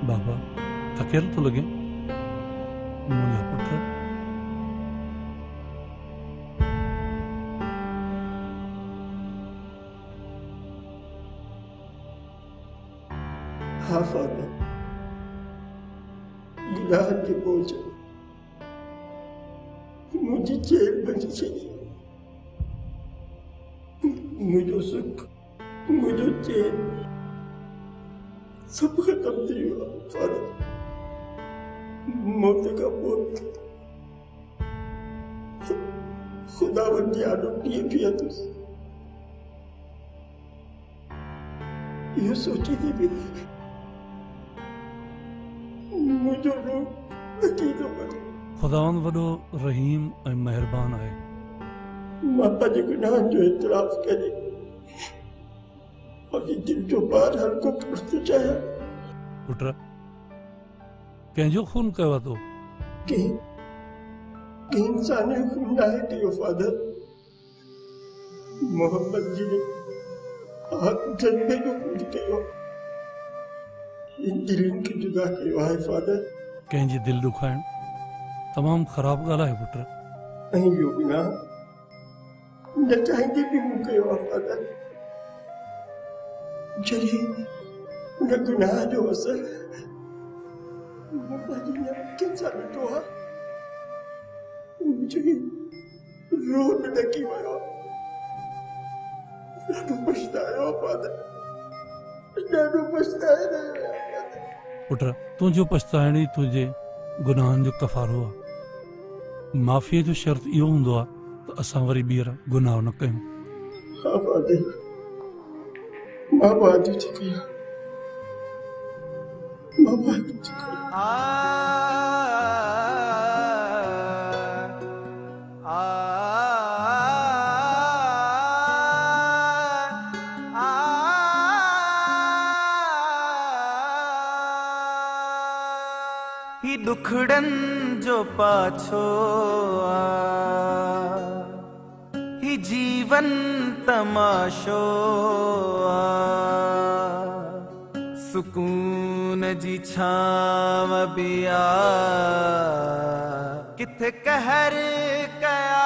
बाबा थकेल तो लगे मुझे पुत्र हाँ फादर, गुनाह के बोझ मुझे जेल बनी चाहिए, मुझे सुख, मुझे चैन सब खत्म थी फादर। मौत का बोझ खुदावंद की आदत ये भी है तुझसे, ये सोची थी भी मुझे रोक नकीदो पर खुदावंद वॾो रहीम ऐं महिरबान आहे। मां पंहिंजे गुनाहनि जो इतराफ़ करे पंहिंजे दिल जो भार हल्को करण थो चाहियां। पुट कंहिंजो खून कयो आहे तो? कंहिं इंसान जो खून नाहे कयो फादर, मोहम्मद जी ने जज्बे जो खून कयो, इन दिलनि खे जुदा कयो आहे फादर। कंहिंजी दिलि ॾुखाइण तमामु ख़राबु ॻाल्हि आहे पुट। ऐं इहो गुनाह न चाहींदे बि मूं कयो आहे फादर। जॾहिं न गुनाह जो असर मूं पंहिंजी अखियुनि सां ॾिठो आहे, मुंहिंजी रूह में ॾकी वियो आहे। ॾाढो पछतायो आहे फादर, ॾाढो पछताए रहियो आहे। पुट तुंहिंजो पछताइण ई तुंहिंजे गुनाहनि जो कफ़ारो आहे। माफ़ीअ जो शर्त इहो हूंदो आहे त असां वरी ॿीहर गुनाह न कयूं। हाँ फादर, मां वादो थी कयां, मां वादो थी कयां। ही दुखड़न जो पाछो ही जीवन तमाशो सुकून जी छाव बिया किथे कहर कया।